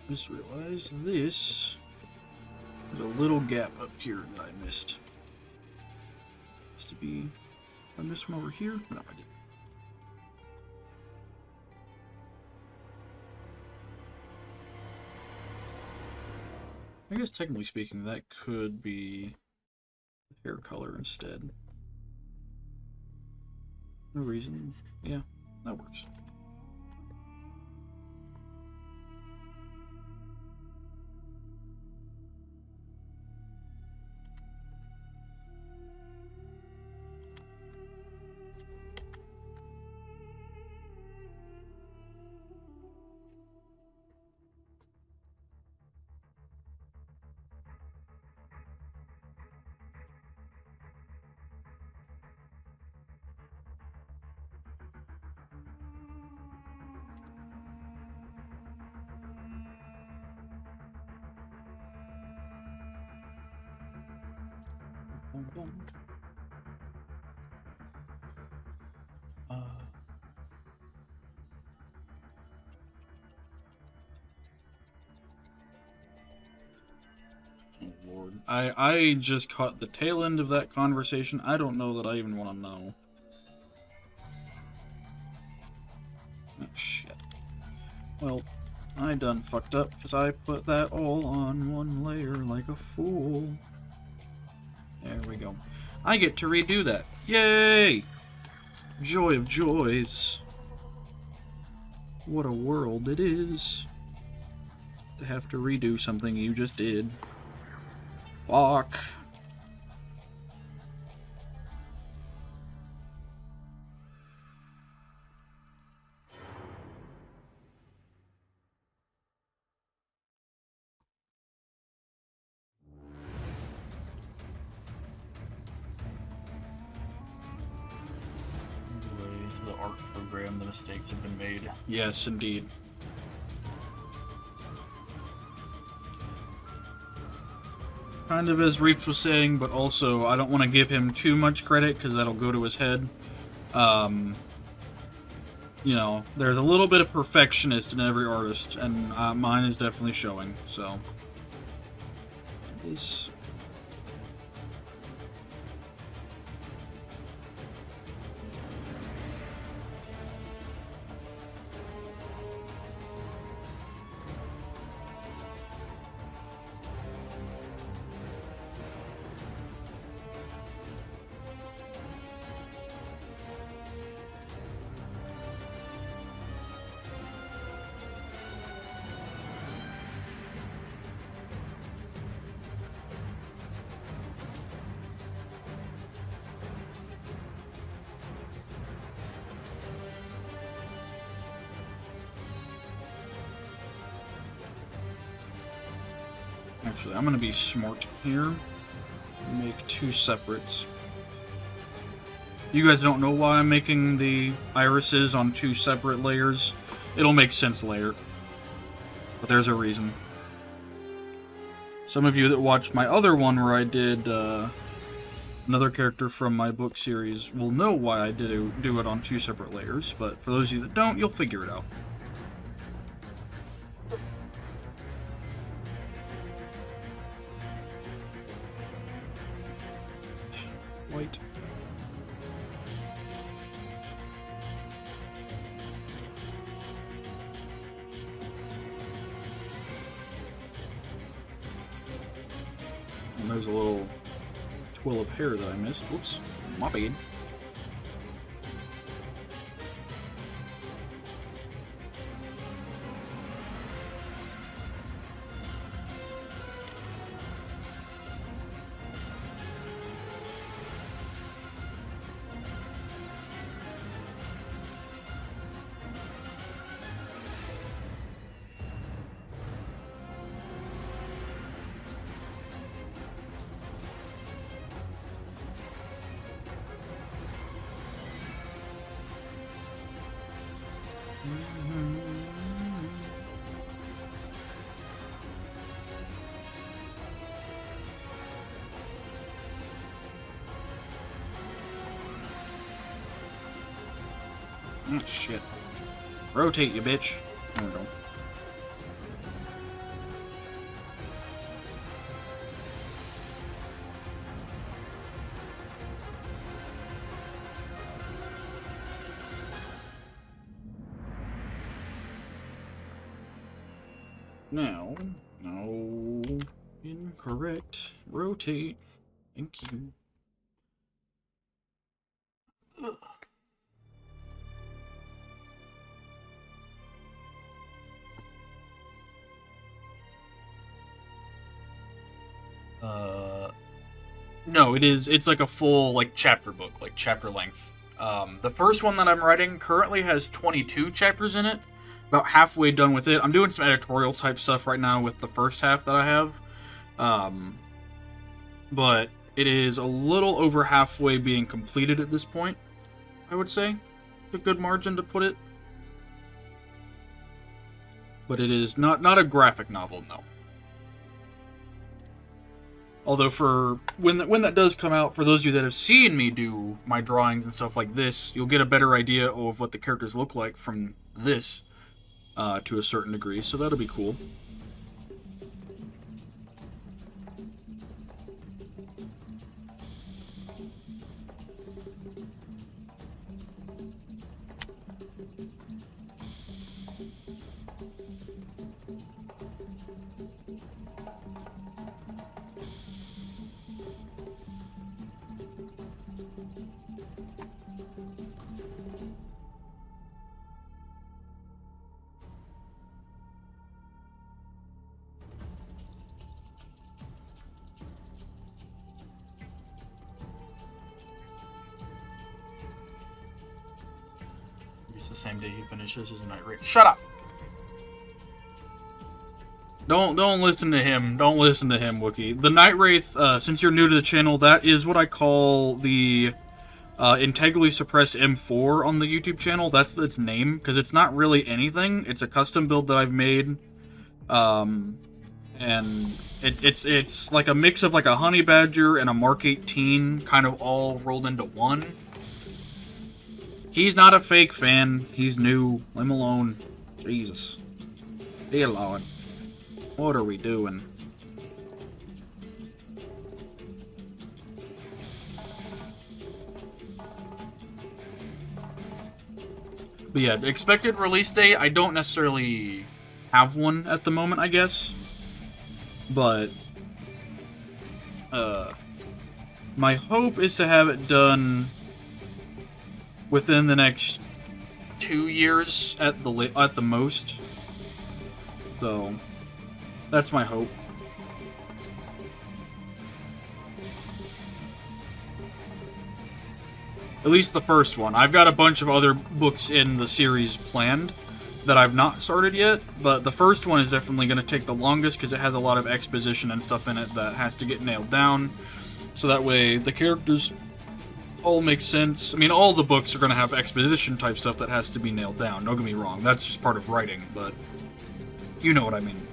Just realized this. There's a little gap up here that I missed. Has to be. I missed one over here? No, I didn't. I guess technically speaking, that could be the hair color instead. No reason. Yeah, that works. Oh Lord. I just caught the tail end of that conversation. I don't know that I even want to know. Oh, shit. Well, I done fucked up because I put that all on one layer like a fool. There we go. I get to redo that. Yay! Joy of joys. What a world it is to have to redo something you just did. Fuck. To the art program, the mistakes have been made. Yes, indeed. Kind of as Reaps was saying, but also I don't want to give him too much credit because that'll go to his head. You know, there's a little bit of perfectionist in every artist, and mine is definitely showing, so. This. Actually, I'm going to be smart here. Make 2 separates. You guys don't know why I'm making the irises on 2 separate layers. It'll make sense later. But there's a reason. Some of you that watched my other one where I did another character from my book series will know why I do it on 2 separate layers. But for those of you that don't, you'll figure it out. White. And there's a little twill of hair that I missed. Whoops, my bad. Oh, shit. Rotate, you bitch. There we go. Now, no, incorrect. Rotate. Thank you. Ugh. No, it's like a full, like, chapter book, like, chapter length. The first one that I'm writing currently has 22 chapters in it. About halfway done with it. I'm doing some editorial type stuff right now with the first half that I have. But it is a little over halfway being completed at this point, I would say. A good margin to put it. But it is not a graphic novel, no. Although for when that does come out, for those of you that have seen me do my drawings and stuff like this, you'll get a better idea of what the characters look like from this to a certain degree, so that'll be cool. It's the same day he finishes his Night Wraith. Shut up! Don't listen to him. Don't listen to him, Wookie. The Night Wraith, since you're new to the channel, that is what I call the integrally suppressed M4 on the YouTube channel. That's its name, because it's not really anything. It's a custom build that I've made. And it's like a mix of like a Honey Badger and a Mark 18 kind of all rolled into one. He's not a fake fan. He's new. Leave him alone. Jesus. Dear Lord. What are we doing? But yeah, expected release date, I don't necessarily have one at the moment, I guess. But my hope is to have it done within the next 2 years at the most. So that's my hope. At least the first one. I've got a bunch of other books in the series planned, that I've not started yet, but the first one is definitely going to take the longest because it has a lot of exposition and stuff in it that has to get nailed down. So that way the characters all make sense. I mean, all the books are going to have exposition type stuff that has to be nailed down. Don't get me wrong, that's just part of writing, but you know what I mean.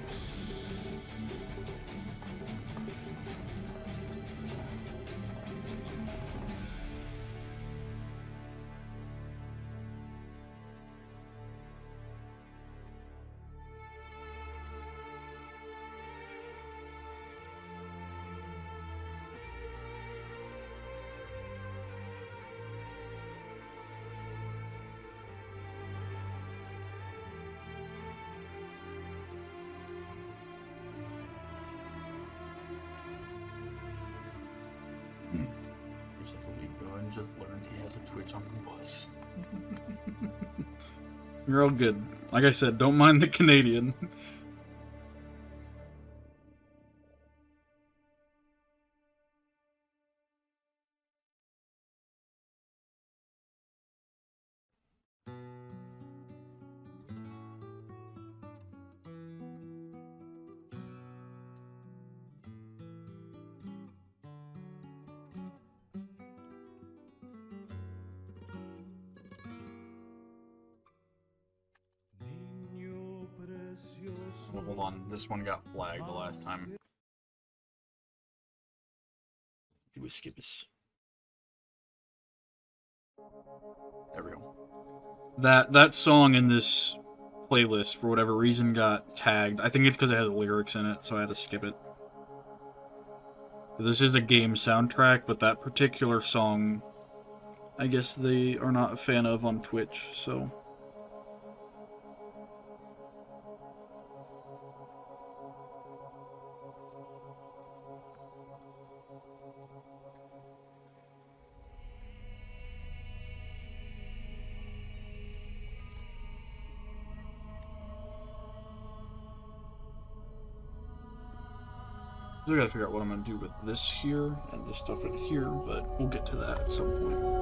Just like a week ago, and just learned he has a Twitch on the bus. You're all good. Like I said, don't mind the Canadian. Well, hold on, this one got flagged the last time. Do we skip this? There we go. That song in this playlist, for whatever reason, got tagged. I think it's because it has lyrics in it, so I had to skip it. This is a game soundtrack, but that particular song, I guess they are not a fan of on Twitch, so... So I gotta figure out what I'm gonna do with this here and this stuff in here, but we'll get to that at some point.